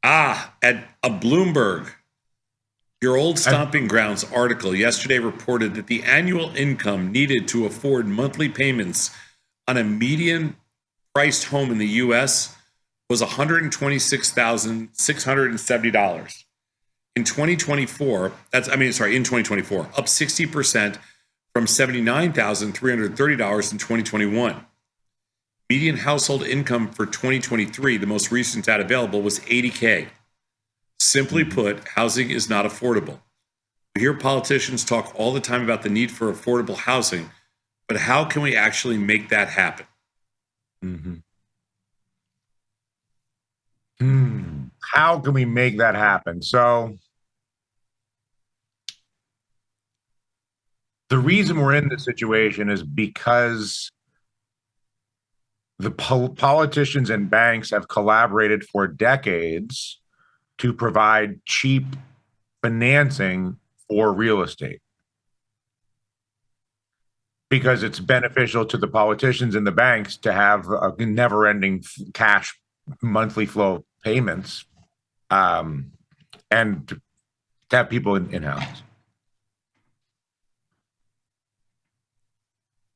At a Bloomberg, your old stomping grounds article yesterday reported that the annual income needed to afford monthly payments on a median priced home in the U.S. was $126,670. In 2024, in 2024, up 60% from $79,330 in 2021. Median household income for 2023, the most recent data available, was $80K. Simply put, housing is not affordable. We hear politicians talk all the time about the need for affordable housing, but how can we actually make that happen? How can we make that happen? So the reason we're in this situation is because the politicians and banks have collaborated for decades to provide cheap financing for real estate, because it's beneficial to the politicians and the banks to have a never-ending cash monthly flow payments, and to have people in-house.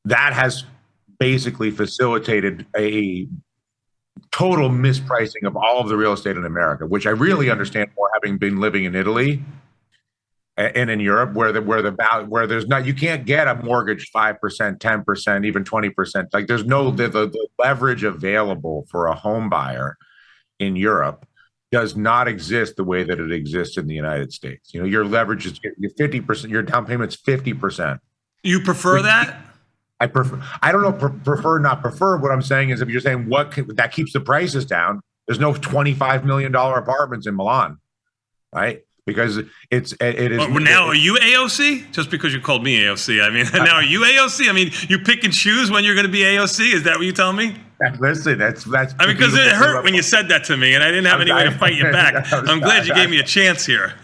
That has basically facilitated a total mispricing of all of the real estate in America, which I really understand more, having been living in Italy and in Europe, where there's not, you can't get a mortgage 5%, 10%, even 20%. Like there's no the leverage available for a home buyer in Europe does not exist the way that it exists in the United States. You know, your leverage is 50%, your down payment's 50%. You prefer that? I prefer. I don't know. Prefer, not prefer. What I'm saying is, if you're saying that keeps the prices down, there's no $25 million apartments in Milan, right? Because it is. Now, are you AOC? Just because you called me AOC, I mean, now are you AOC? I mean, you pick and choose when you're going to be AOC. Is that what you tell me? Listen, that's. I mean, because it hurt when you said that to me, and I didn't have any way to fight you back. I'm glad you gave me a chance here.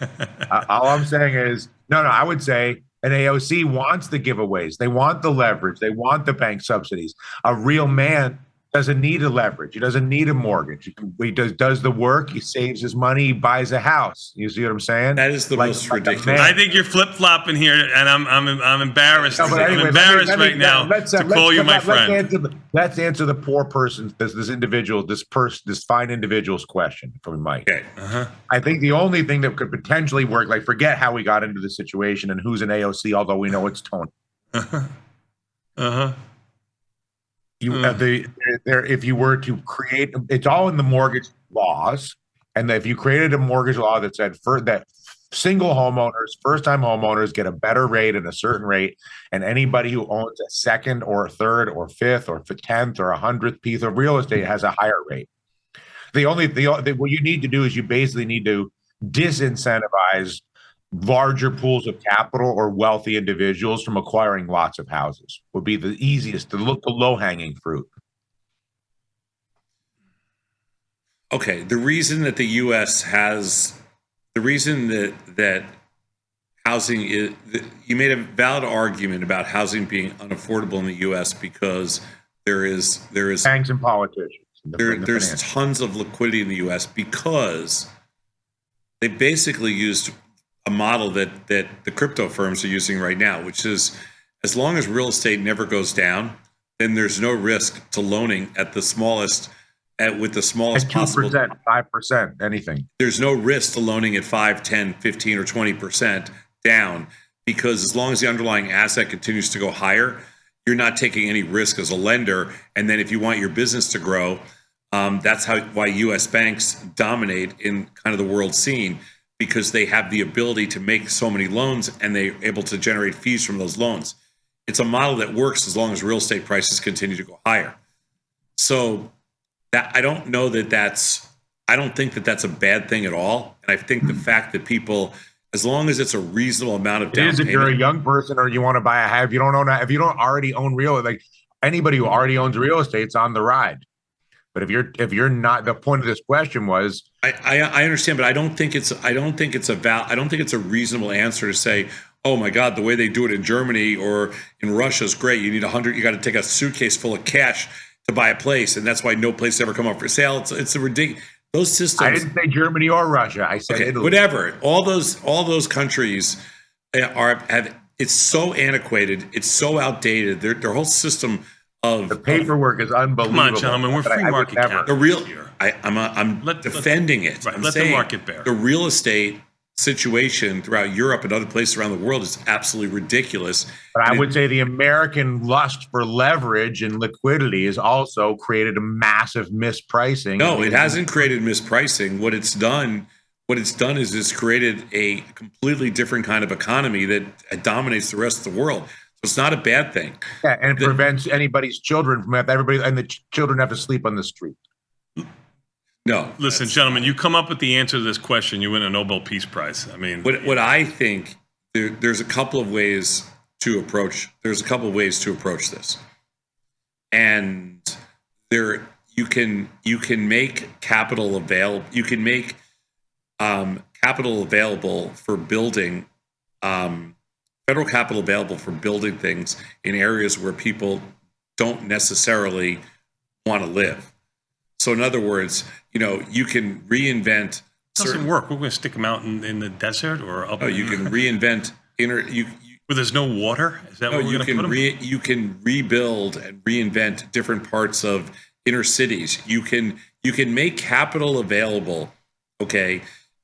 All I'm saying is, no. I would say an AOC wants the giveaways. They want the leverage. They want the bank subsidies. A real man doesn't need a leverage. He doesn't need a mortgage. He does the work. He saves his money. He buys a house. You see what I'm saying? That is the most ridiculous. I think you're flip flopping here, and I'm embarrassed. No, anyway, I'm embarrassed right now to call you my friend. Let's answer the poor person, this fine individual's question from Mike. Okay. I think the only thing that could potentially work, like, forget how we got into this situation and who's an AOC, although we know it's Tony. If you were to create, it's all in the mortgage laws, and if you created a mortgage law that said that single homeowners, first-time homeowners get a better rate and a certain rate, and anybody who owns a second or a third or fifth or 10th or 100th piece of real estate has a higher rate. What you need to do is you basically need to disincentivize larger pools of capital or wealthy individuals from acquiring lots of houses. Would be the easiest, the low-hanging fruit. Okay, the reason that the U.S. has, the reason that housing is, you made a valid argument about housing being unaffordable in the U.S. because there is banks and politicians. There's tons of liquidity in the U.S. because they basically used a model that the crypto firms are using right now, which is, as long as real estate never goes down, then there's no risk to loaning at the smallest, with the smallest possible 2%, 5%, anything. There's no risk to loaning at 5, 10, 15, or 20% down, because as long as the underlying asset continues to go higher, you're not taking any risk as a lender. And then if you want your business to grow, that's why U.S. banks dominate in kind of the world scene, because they have the ability to make so many loans and they're able to generate fees from those loans. It's a model that works as long as real estate prices continue to go higher. So that I don't think that that's a bad thing at all. And I think the fact that people, as long as it's a reasonable amount of down payment. If you're a young person or you want to buy a house, if you don't already own anybody who already owns real estate's on the ride. But if you're not, the point of this question was, I understand, but I don't think it's a reasonable answer to say, oh my God, the way they do it in Germany or in Russia is great. You need you got to take a suitcase full of cash to buy a place, and that's why no place ever come up for sale. It's a ridiculous. those systems. I didn't say Germany or Russia. I said Italy. Whatever. All those countries have. It's so antiquated. It's so outdated. Their whole system of the paperwork is unbelievable. Come on, gentlemen. We're free market cap. The real. I'm defending it. Right, I'm let saying the market bear. The real estate situation throughout Europe and other places around the world is absolutely ridiculous. But I would say the American lust for leverage and liquidity has also created a massive mispricing. No, it hasn't created mispricing. What it's done is it's created a completely different kind of economy that dominates the rest of the world. So it's not a bad thing. Yeah, and it prevents anybody's children from everybody, and the children have to sleep on the street. No. Listen, gentlemen, you come up with the answer to this question, you win a Nobel Peace Prize. I mean, what I think there's a couple of ways to approach. There's a couple of ways to approach this, and you can make capital available. You can make capital available for building, federal capital available for building things in areas where people don't necessarily want to live. So in other words, you can reinvent. It doesn't work. We're going to stick them out in the desert or up. No, you can reinvent where there's no water. Is that where we're going to put them? You can rebuild and reinvent different parts of inner cities. You can make capital available,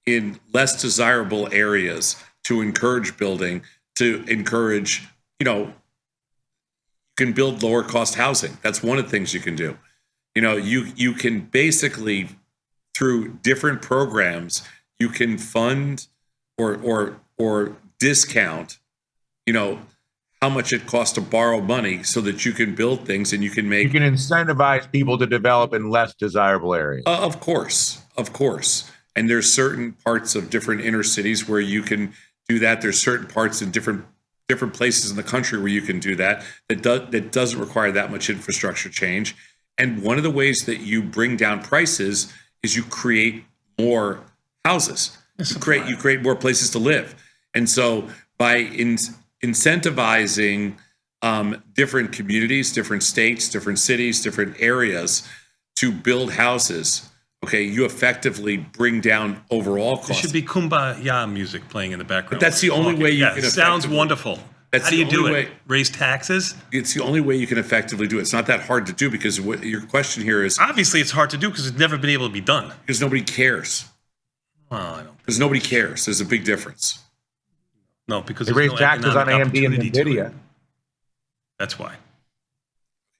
in less desirable areas to encourage building. To encourage, you can build lower cost housing. That's one of the things you can do. You can basically, through different programs, you can fund or discount, how much it costs to borrow money so that you can build things and you can incentivize people to develop in less desirable areas. Of course. And there's certain parts of different inner cities where you can do that. There's certain parts in different places in the country where you can do that. That doesn't require that much infrastructure change. And one of the ways that you bring down prices is you create more houses. You create more places to live. And so by incentivizing different communities, different states, different cities, different areas to build houses, you effectively bring down overall costs. There should be Kumbaya music playing in the background. But that's the only way you can. Sounds wonderful. How do you do it? Raise taxes? It's the only way you can effectively do it. It's not that hard to do because what your question here is. Obviously, it's hard to do because it's never been able to be done. Because nobody cares. Well, I don't. Because nobody cares. There's a big difference. No, because they raise taxes on AMD and NVIDIA. That's why.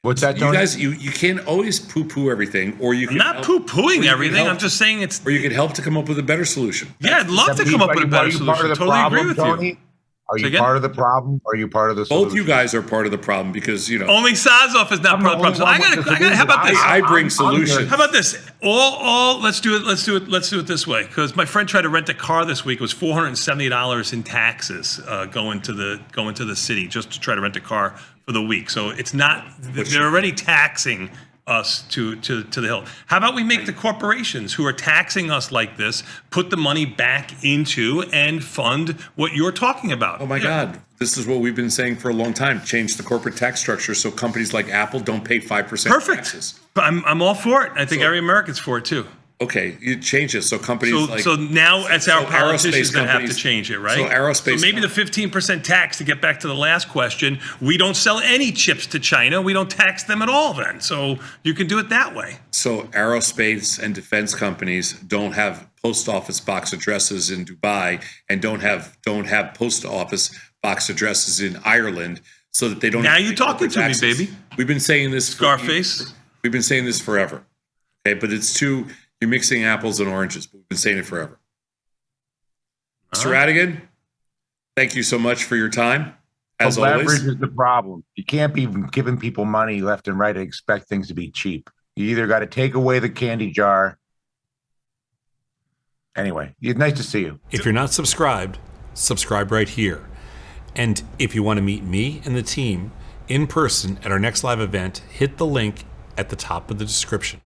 What's that, Tony? You guys, you can't always poo-poo everything, or you can. I'm not poo-pooing everything. I'm just saying it's. Or you can help to come up with a better solution. Yeah, I'd love to come up with a better solution. Totally agree with you. Are you part of the problem? Or are you part of the solution? Both you guys are part of the problem because only Sazov is not part of the problem. So I got. How about this? I bring solutions. How about this? Let's do it this way. Because my friend tried to rent a car this week. It was $470 in taxes going to the city just to try to rent a car for the week. So it's not. They're already taxing us to the hill. How about we make the corporations who are taxing us like this put the money back into and fund what you're talking about? Oh my God. This is what we've been saying for a long time. Change the corporate tax structure so companies like Apple don't pay 5% taxes. I'm all for it. I think every American's for it too. Okay, you change it so companies so now it's our politicians that have to change it, right? So maybe the 15% tax, to get back to the last question, we don't sell any chips to China. We don't tax them at all then. So you can do it that way. So aerospace and defense companies don't have post office box addresses in Dubai and don't have post office box addresses in Ireland so that they don't. Now you're talking to me, baby. We've been saying this. Scarface. We've been saying this forever. Okay, but it's too. You're mixing apples and oranges, but we've been saying it forever. Mr. Radigan, thank you so much for your time. As always. Leverage is the problem. You can't be giving people money left and right and expect things to be cheap. You either got to take away the candy jar. Anyway, it's nice to see you. If you're not subscribed, subscribe right here. And if you want to meet me and the team in person at our next live event, hit the link at the top of the description.